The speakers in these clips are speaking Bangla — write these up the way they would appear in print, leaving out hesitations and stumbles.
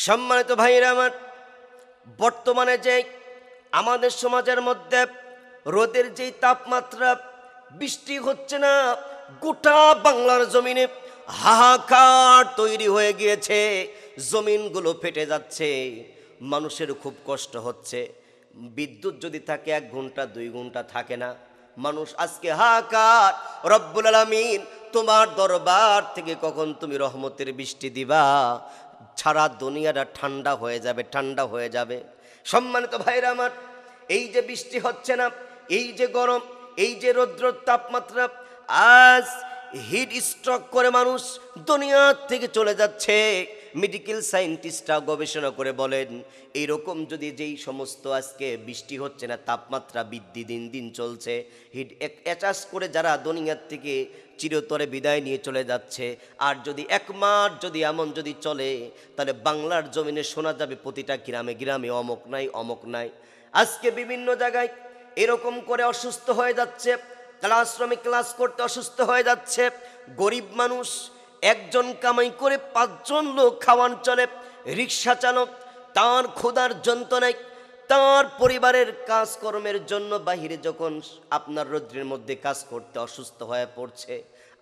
সম্মানিত ভাইরা আমার, বর্তমানে যে আমাদের সমাজের মধ্যে রোদের যেই তাপমাত্রা, বৃষ্টি হচ্ছে না, গোটা বাংলার জমিনে হাহাকার তৈরি হয়ে গিয়েছে। জমিনগুলো ফেটে যাচ্ছে, মানুষের খুব কষ্ট হচ্ছে। বিদ্যুৎ যদি থাকে 1 ঘন্টা 2 ঘন্টা থাকে না, মানুষ আজকে হাহাকার। রব্বুল আলামিন, তোমার দরবার থেকে কখন তুমি রহমতের বৃষ্টি দিবা? সারা দুনিয়াটা ঠান্ডা হয়ে যাবে, ঠান্ডা হয়ে যাবে। সম্মানিত ভাইরা আমার, এই যে বৃষ্টি হচ্ছে না, এই যে গরম, এই যে রৌদ্র তাপমাত্রা, আজ হিট স্ট্রোক করে মানুষ দুনিয়া থেকে চলে যাচ্ছে। মেডিকেল সায়েন্টিস্টরা গবেষণা করে বলেন, এইরকম যদি যেই সমস্ত আজকে বৃষ্টি হচ্ছে না, তাপমাত্রা বৃদ্ধি দিন দিন চলছে, হিট অ্যাটাচ করে যারা দুনিয়ার থেকে চিরতরে বিদায় নিয়ে চলে যাচ্ছে, আর যদি 1 মাস যদি এমন যদি চলে, তাহলে বাংলার জমিনে শোনা যাবে প্রতিটা গ্রামে গ্রামে অমক নাই, অমক নাই। আজকে বিভিন্ন জায়গায় এরকম করে অসুস্থ হয়ে যাচ্ছে, ক্লাসরুমে ক্লাস করতে অসুস্থ হয়ে যাচ্ছে। গরিব মানুষ, একজন কামাই করে 5 জন লোক খাওয়ান চলে। রিক্সা চালক, তার ক্ষুধার যন্ত্রণায় তার পরিবারের কাজকর্মের জন্য বাহিরে যখন আপনার রৌদ্রের মধ্যে কাজ করতে অসুস্থ হয়ে পড়ছে।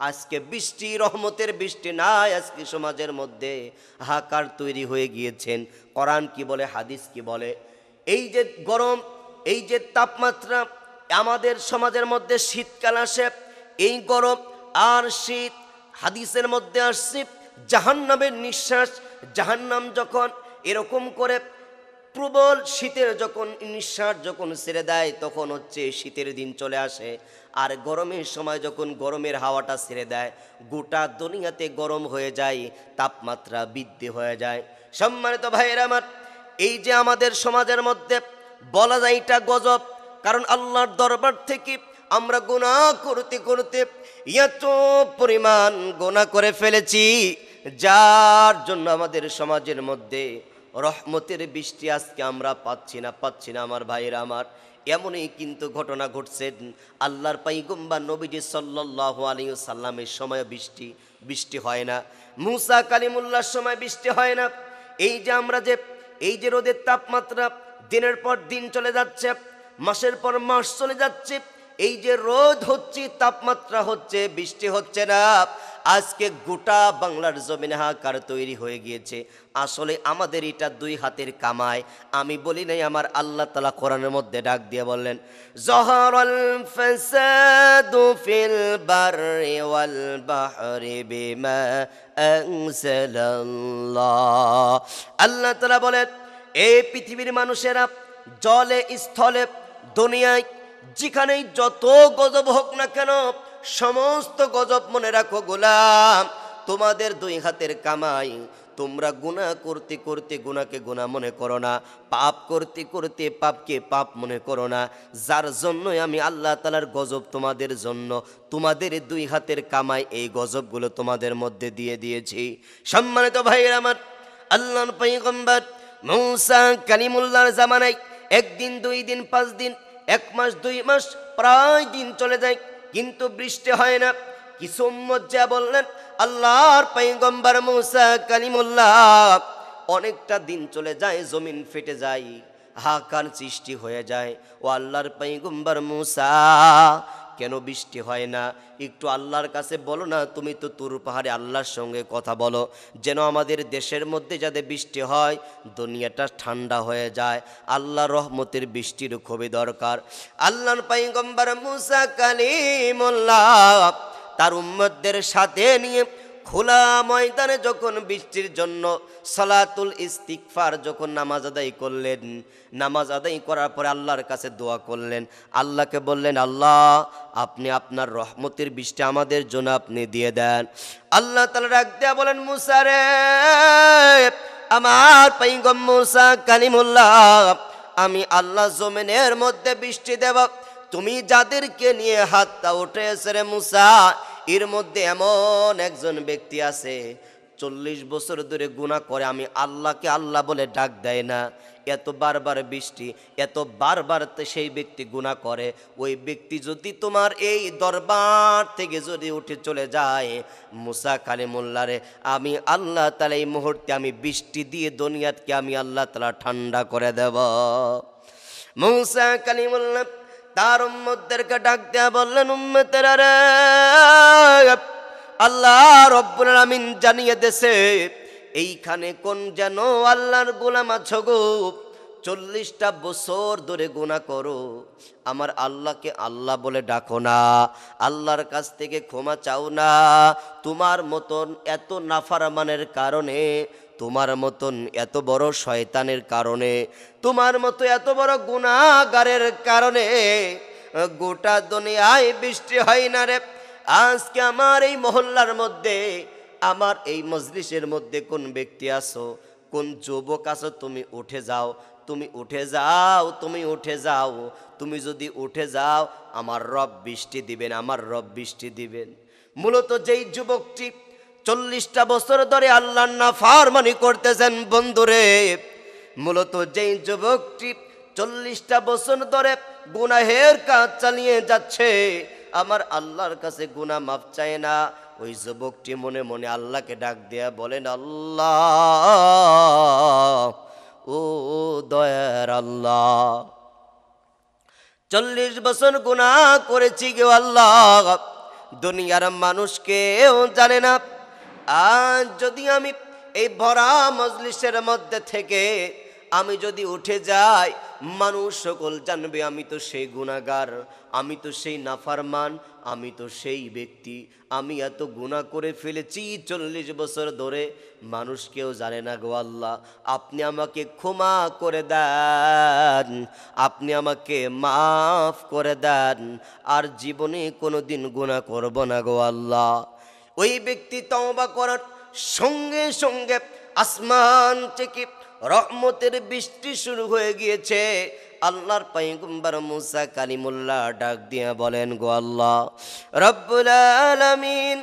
আজকে বৃষ্টি, রহমতের বৃষ্টি নাই। আজকে সমাজের মধ্যে হাহাকার তৈরি হয়ে গিয়েছেন। কোরআন কি বলে, হাদিস কি বলে? এই যে গরম, এই যে তাপমাত্রা, আমাদের সমাজের মধ্যে শীতকাল আসে, এই গরম আর শীত, হাদিসের মধ্যে আসছে জাহান্নামের নিঃশ্বাস। জাহান্নাম যখন এরকম করে প্রবল শীতের যখন নিঃশ্বাস যখন ছেড়ে দেয়, তখন হচ্ছে শীতের দিন চলে আসে। আর গরমের সময় যখন গরমের হাওয়াটা ছেড়ে দেয়, গোটা দুনিয়াতে গরম হয়ে যায়, তাপমাত্রা বৃদ্ধি হয়ে যায়। সম্মানিত ভাইয়েরা আমার, এই যে আমাদের সমাজের মধ্যে বলা যায় এটা গজব, কারণ আল্লাহর দরবার থেকে আমরা গুনাহ করতে করতে এত পরিমাণ গুনাহ করে ফেলেছি, যার জন্য আমাদের সমাজের মধ্যে রহমতের বৃষ্টি আজকে আমরা পাচ্ছি না আমার ভাইয়েরা আমার। এমনই কিন্তু ঘটনা ঘটছে। আল্লাহর পয়গম্বর নবীজি সাল্লাল্লাহু আলাইহি ওয়াসাল্লামের সময় বৃষ্টি হয় না, মুসা কালিমুল্লাহর সময় বৃষ্টি হয় না। এই যে রোদের তাপমাত্রা দিনের পর দিন চলে যাচ্ছে, মাসের পর মাস চলে যাচ্ছে, এই যে রোদ হচ্ছে, তাপমাত্রা হচ্ছে, বৃষ্টি হচ্ছে না, আজকে গোটা বাংলার জমিনে হাহাকার তৈরি হয়ে গিয়েছে। আসলে আমাদের এটা 2 হাতের কামাই। আমি বলি নাই, আমার আল্লাহ তাআলা কোরআনের মধ্যে ডাক দিয়ে বললেন, যহারাল ফাসাদু ফিল বাররি ওয়াল বাহরি বিমা আনজালাল্লাহ। আল্লাহ তাআলা বলেন, এই পৃথিবীর মানুষেরা জলে স্থলে দুনিয়ায় যেখানেই যত গজব হোক না কেন, সমস্ত গজব মনে রাখো গোলাম, তোমাদের 2 হাতের কামাই। তোমরা গুনাহ করতে করতে গুনাহকে গুনাহ মনে করো না, পাপ করতে করতে পাপকে পাপ মনে করো না, যার জন্যই আমি আল্লাহ তাআলার গজব তোমাদের জন্য, তোমাদের 2 হাতের কামাই, এই গজবগুলো তোমাদের মধ্যে দিয়ে দিয়েছি। সম্মানিত ভাইয়েরা আমার, আল্লাহর পয়গম্বর মুসা কালিমুল্লাহর জামানায় 1 দিন 2 দিন 5 দিন 1 মাস 2 মাস প্রায় দিন চলে যায়, কিন্তু বৃষ্টি হয় না। কিছু উম্মত যা বললেন, আল্লাহর পয়গম্বর মুসা কালিমুল্লাহ, অনেকটা দিন চলে যায়, জমিন ফেটে যায়, হাহাকার সৃষ্টি হয়ে যায়। ও আল্লাহর পয়গম্বর মুসা, কেন বৃষ্টি হয় না? একটু আল্লাহর কাছে বলো না, তুমি তো তুর পাহাড়ে আল্লাহর সঙ্গে কথা বলো, যেন আমাদের দেশের মধ্যে যাতে বৃষ্টি হয়, দুনিয়াটা ঠান্ডা হয়ে যায়। আল্লাহর রহমতের বৃষ্টির খুবই দরকার। আল্লাহর পয়গম্বর মুসা কালিমুল্লাহ তার উম্মতদের সাথে নিয়ে খোলা ময়দানে যখন বৃষ্টির জন্য সালাতুল ইস্তিগফার যখন নামাজ আদায় করলেন, নামাজ আদায় করার পরে আল্লাহর কাছে দোয়া করলেন, আল্লাহকে বললেন, আল্লাহ আপনি আপনার রহমতের বৃষ্টি আমাদের জন্য আপনি দিয়ে দেন। আল্লাহ তাআলা ডাক দিয়া বলেন, মুসা রে, আমার পয়গম্বর মুসা কালিমুল্লাহ, আমি আল্লাহ জমিনের মধ্যে বৃষ্টি দেব, তুমি যাদেরকে নিয়ে হাতটা উঠেছে রে মুসা, এর মধ্যে এমন একজন ব্যক্তি আছে, 40 বছর ধরে গুনাহ করে, আমি আল্লাহকে আল্লাহ বলে ডাক দেয় না, এত বারবার বৃষ্টি, এত বারবার সেই ব্যক্তি গুনাহ করে, ওই ব্যক্তি যদি তোমার এই দরবার থেকে যদি উঠে চলে যায়, মুসা কালিমুল্লাহরে আমি আল্লাহ তাআলা এই মুহূর্তে আমি বৃষ্টি দিয়ে দুনিয়াকে আমি আল্লাহ তাআলা ঠান্ডা করে দেব। মুসা কালিমুল্লাহ তার উম্মতদেরকে ডাক দেয়া বললেন, উম্মতেরা রে, আল্লাহ রব্বুল আলামিন জানিয়ে দেছে এইখানে কোন যেন আল্লাহর গোলাম আছো গো, 40টা বছর ধরে গুনাহ করো, আমার আল্লাহকে আল্লাহ বলে ডাকো না, আল্লাহর কাছ থেকে ক্ষমা চাও না, তোমার মতন এত নাফরমানের কারণে, তোমার মতন এত বড় শয়তানের কারণে, তোমার মতো এত বড় গুনাহগারের কারণে গোটা দুনিয়ায় বৃষ্টি হয় না রে। আজকে আমার এই মহল্লার মধ্যে, আমার এই মজলিসের মধ্যে কোন ব্যক্তি আছো, কোন যুবক আছো, তুমি উঠে যাও, তুমি উঠে যাও, তুমি উঠে যাও, তুমি যদি উঠে যাও আমার রব বৃষ্টি দিবেন, আমার রব বৃষ্টি দিবেন। মূলত যেই যুবকটি 40টা বছর ধরে আল্লাহর নাফরমানি করতেছেন বন্ধুরে, মূলত যেই যুবকটি 40টা বছর ধরে গুনাহের কাজ চালিয়ে যাচ্ছে, আমার আল্লাহর কাছে গুনাহ মাফ চায় না, ওই যুবকটি মনে মনে আল্লাহকে ডাক দেয়া বলেন, আল্লাহ, ও দয়ার আল্লাহ, 40 বছর গুনাহ করেছি গো আল্লাহ, দুনিয়ার মানুষ কেউ জানে না, আজ যদি আমি এই ভরা মজলিসের মধ্যে থেকে আমি যদি উঠে যাই, মানুষ সকল জানবে আমি তো সেই গুনাহগার, আমি তো সেই নাফরমান, আমি তো সেই ব্যক্তি, আমি এত গুনাহ করে ফেলেছি 40 বছর ধরে, মানুষ কেউ জানে না গো আল্লাহ, আপনি আমাকে ক্ষমা করে দেন, আপনি আমাকে মাফ করে দেন, আর জীবনে কোনোদিন গুনাহ করব না গো আল্লাহ। ওই ব্যক্তি তওবা করার সঙ্গে সঙ্গে আসমান থেকে রহমতের বৃষ্টি শুরু হয়ে গিয়েছে। আল্লাহর পয়গম্বর মুসা কালিমুল্লাহ ডাক দিয়ে বলেন, গো আল্লাহ রব্বুল আলামিন,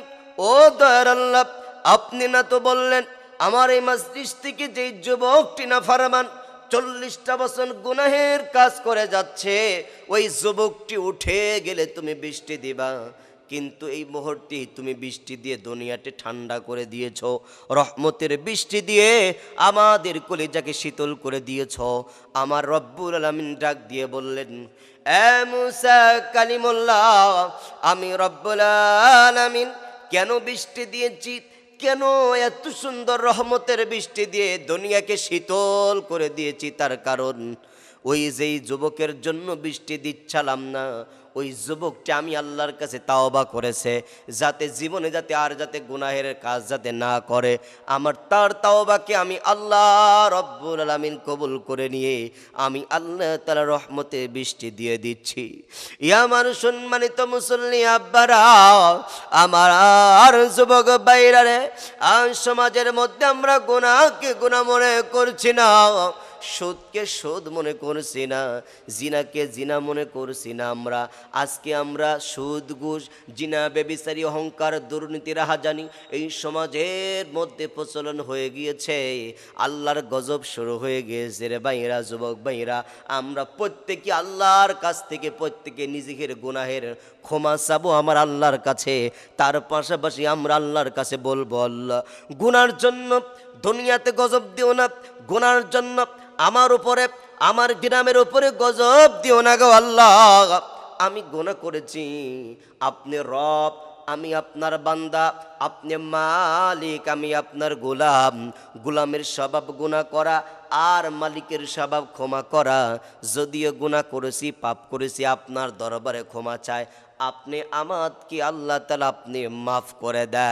ও দয়ার আল্লাহ, আপনি না তো বললেন আমার এই মজলিস থেকে যেই যুবকটি নাফরমান 40টা বছর গুনাহের কাজ করে যাচ্ছে, ওই যুবকটি উঠে গেলে তুমি বৃষ্টি দিবা, কিন্তু এই মুহূর্তে তুমি বৃষ্টি দিয়ে দুনিয়াতে ঠান্ডা করে দিয়েছ, রহমতের বৃষ্টি দিয়ে আমাদের কলিজাকে শীতল করে দিয়েছ। আমার রব্বুল আলামিন ডাক দিয়ে বললেন, এ মুসা কালিমুল্লাহ, আমি রব্বুল আলামিন কেন বৃষ্টি দিয়েছি, কেন এত সুন্দর রহমতের বৃষ্টি দিয়ে দুনিয়াকে শীতল করে দিয়েছি, তার কারণ ওই যেই যুবকের জন্য বৃষ্টি দিচ্ছিলাম না, ওই যুবকটা আমি আল্লাহর কাছে তাওবা করেছে, যাতে জীবনে যাতে আর যাতে গুনাহের কাজ যাতে না করে, আমার তার তাওবাকে আমি আল্লাহ রব্বুল আলামিন কবুল করে নিয়ে আমি আল্লাহ তাআলা রহমতে বৃষ্টি দিয়ে দিচ্ছি। ইয়া মানুষ, সম্মানিত মুসল্লি আব্বারা, আমার আর যুবক ভাইরা রে, আজ সমাজের মধ্যে আমরা গুনাহকে গুনাহ মনে করছি না, সুদকে সুদ মনে করছি না, জিনাকে জিনা মনে করছি না, আমরা আজকে আমরা সুদ, ঘুষ, জিনা, ব্যভিচারী, অহংকার, দুর্নীতি, রাহাজানি এই সমাজের মধ্যে প্রচলন হয়ে গিয়েছে, আল্লাহর গজব শুরু হয়ে গিয়েছে রে ভাইরা, যুবক ভাইরা, আমরা প্রত্যেকে আল্লাহর কাছ থেকে প্রত্যেকে নিজেদের গুনাহের ক্ষমা চাবো আমার আল্লাহর কাছে, তার পাশাপাশি আমরা আল্লাহর কাছে বলবো, আল্লাহ গুনার জন্য দুনিয়াতে গজব দিও না, গুনার জন্য আমার উপরে, আমার গ্রামের উপরে গজব দিও না গো আল্লাহ, আমি গুনাহ করেছি, আপনি রব, আমি আপনার বান্দা, আপনি মালিক, আমি আপনার গোলাম, গোলামের স্বভাব গুনাহ করা আর মালিকের স্বভাব ক্ষমা করা, যদিও গুনাহ করেছি, পাপ করেছি, আপনার দরবারে ক্ষমা চাই, আপনি আমাকে আল্লাহ তাআলা আপনি মাফ করে দেন।